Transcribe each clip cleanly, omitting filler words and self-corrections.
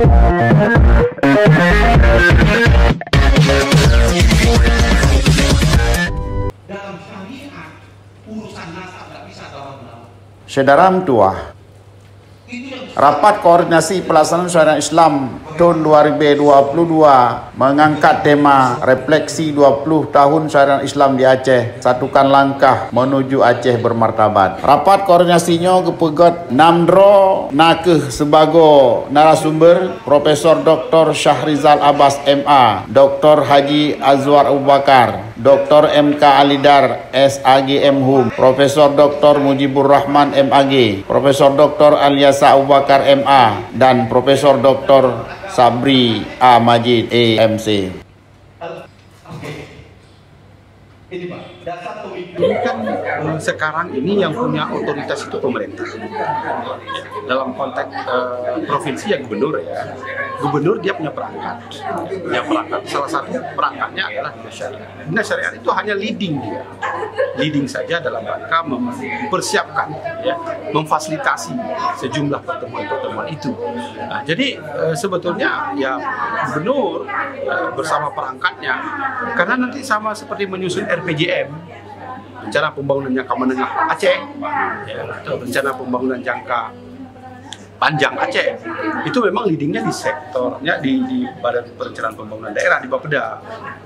Dalam syariat, urusan nasab tidak bisa dalam. Saudara tua, Rapat Koordinasi Pelaksanaan Syariat Islam tahun 2022 mengangkat tema Refleksi 20 Tahun Syariat Islam di Aceh, Satukan Langkah Menuju Aceh Bermartabat. Rapat koordinasinya kepegat Namdro Nakeh sebagai narasumber Profesor Dr. Syahrizal Abbas MA, Dr. Haji Azwar Abu Bakar, Dr. MK Alidar SAG MHUM, Profesor Dr. Mujibur Rahman MAG, Profesor Dr. Alyasa Abu Bakar MA, dan Profesor Dr. Sabri A. Majid AMC. Ini Pak, dasar pemikiran. Ini kan sekarang ini yang punya otoritas itu pemerintah. Dalam konteks provinsi ya gubernur ya. Gubernur dia punya perangkat. Ya perangkat. Salah satu perangkatnya adalah dinas syariat. Dinas syariat itu hanya leading dia. Leading saja dalam rangka mempersiapkan, ya, memfasilitasi sejumlah pertemuan-pertemuan itu. Nah, jadi sebetulnya ya gubernur bersama perangkatnya, karena nanti sama seperti menyusun RPJM, rencana pembangunan jangka menengah Aceh, ya, atau rencana pembangunan jangka panjang Aceh, itu memang leadingnya di sektornya di Badan Perencanaan Pembangunan Daerah di Bapeda.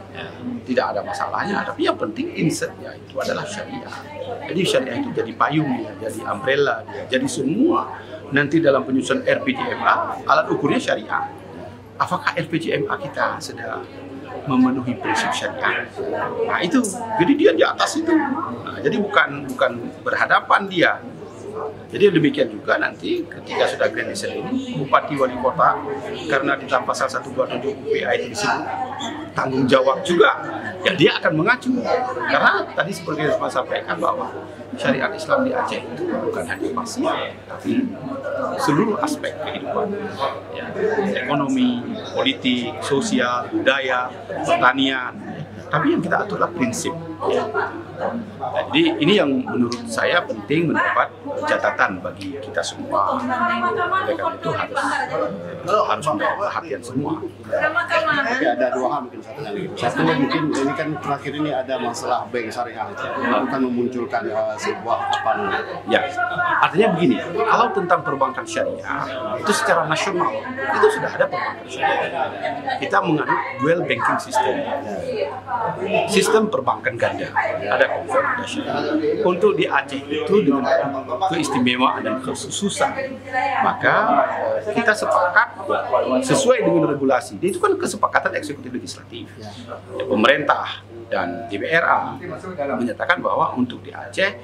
Ya, tidak ada masalahnya, tapi yang penting insertnya itu adalah syariah. Jadi syariah itu jadi payung, jadi umbrella, jadi semua nanti dalam penyusunan RPJMA alat ukurnya syariah. Apakah RPJMA kita sudah memenuhi prinsip syariah? Nah itu, jadi dia di atas itu. Nah, jadi bukan berhadapan dia. Jadi demikian juga nanti ketika sudah grand design ini, Bupati Wali Kota, karena di dalam pasal 127 UPA itu disebut tanggung jawab juga, ya dia akan mengacu. Karena tadi seperti yang saya sampaikan bahwa syariat Islam di Aceh itu bukan hanya parsial, tapi seluruh aspek kehidupan, ya, ekonomi, politik, sosial, budaya, pertanian. Tapi yang kita aturlah prinsip. Ya. Jadi ini yang menurut saya penting mendapat catatan bagi kita semua. Oleh karena itu harus mendapat perhatian semua. Tapi ada dua hal mungkin satu mungkin ini kan terakhir ini ada masalah bank syariah, bukan memunculkan sebuah apa namanya. Ya, artinya begini, kalau tentang perbankan syariah itu secara nasional itu sudah ada perbankan syariah. Kita menganut dual banking system. Sistem perbankan ganda, ada konvert, ada syariah. Untuk di Aceh itu dengan keistimewaan dan kekhususan, maka kita sepakat sesuai dengan regulasi. Itu kan kesepakatan eksekutif legislatif. Ya, pemerintah dan DPRA menyatakan bahwa untuk di Aceh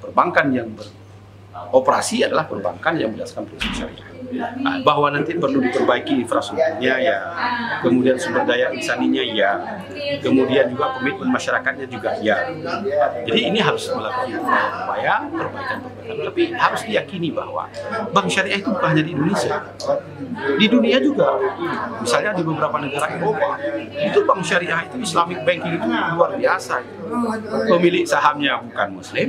perbankan yang beroperasi adalah perbankan yang berdasarkan prinsip syariah. Nah, bahwa nanti perlu diperbaiki infrastrukturnya ya, kemudian sumber daya insaninya ya, kemudian juga komitmen masyarakatnya juga ya. Jadi ini harus melakukan upaya perbaikan, tapi harus diyakini bahwa bank syariah itu bukan hanya di Indonesia, di dunia juga. Misalnya di beberapa negara Eropa itu bank syariah itu Islamic banking itu luar biasa. Pemilik sahamnya bukan Muslim,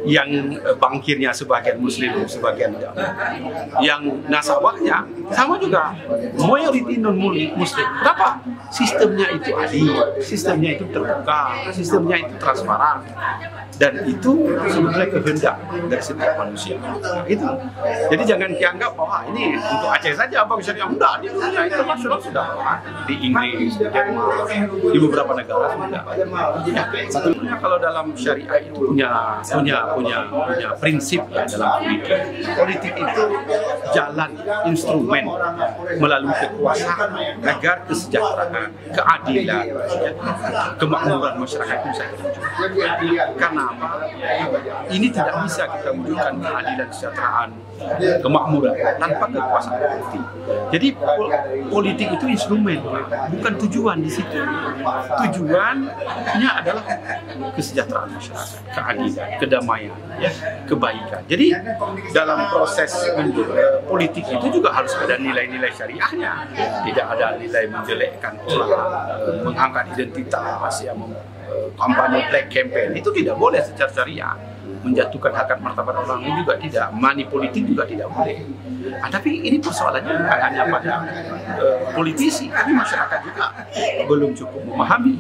yang bankirnya sebagian Muslim, sebagian tidak. Yang nasabahnya sama juga mayoritas non Muslim. Kenapa? Sistemnya itu adil, sistemnya itu terbuka, sistemnya itu transparan, dan itu sebetulnya kehendak dari setiap manusia. Nah, itu. Jadi jangan dianggap bahwa ini untuk Aceh saja bank syariah, enggak, di dunia internasional sudah di Inggris, di Jerman, di beberapa negara sudah. Ya, satunya kalau dalam syariah itu punya prinsip ya dalam politik. Politik itu jalan instrumen melalui kekuasaan agar kesejahteraan, keadilan, ya, kemakmuran masyarakat itu bisa terwujud. Karena apa? Ini tidak bisa kita wujudkan keadilan, kesejahteraan, kemakmuran tanpa kekuasaan politik. Jadi politik itu instrumen, bukan tujuan di situ. Tujuannya adalah kesejahteraan masyarakat, keadilan, kedamaian, ya, kebaikan. Jadi dalam proses politik itu juga harus ada nilai-nilai syariahnya. Tidak ada nilai menjelekkan orang, mengangkat identitas, ya, kampanye black campaign, itu tidak boleh secara syariah. menjatuhkan harkat martabat orang lain juga tidak, money politik juga tidak boleh. Tapi ini persoalannya bukan hanya pada politisi, tapi masyarakat juga belum cukup memahami.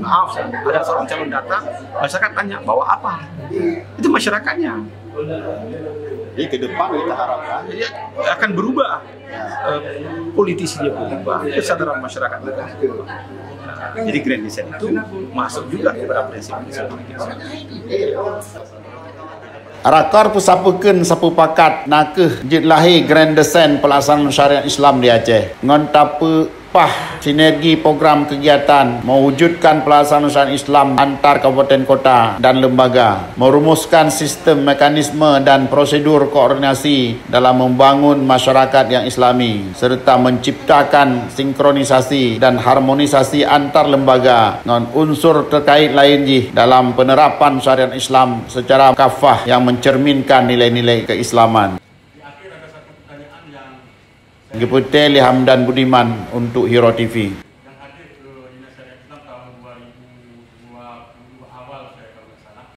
Maaf, ada seorang calon datang, masyarakat tanya bawa apa? Itu masyarakatnya. Jadi ke depan kita harapkan Ya, akan berubah. Politisi dia berubah, kesadaran masyarakat juga. Jadi grand design itu masuk juga kepada prinsip-prinsip politik. Rakor pusapukeun sapu pakat nakeuh jid lahir grand design pelaksanaan syariat Islam di Aceh. Ngon tapu pah sinergi program kegiatan mewujudkan pelaksanaan syariat Islam antar kabupaten kota dan lembaga, merumuskan sistem mekanisme dan prosedur koordinasi dalam membangun masyarakat yang Islami serta menciptakan sinkronisasi dan harmonisasi antar lembaga dengan unsur terkait lain dalam penerapan syariat Islam secara kafah yang mencerminkan nilai-nilai keislaman. Deputi Hamdan Budiman untuk Hero TV.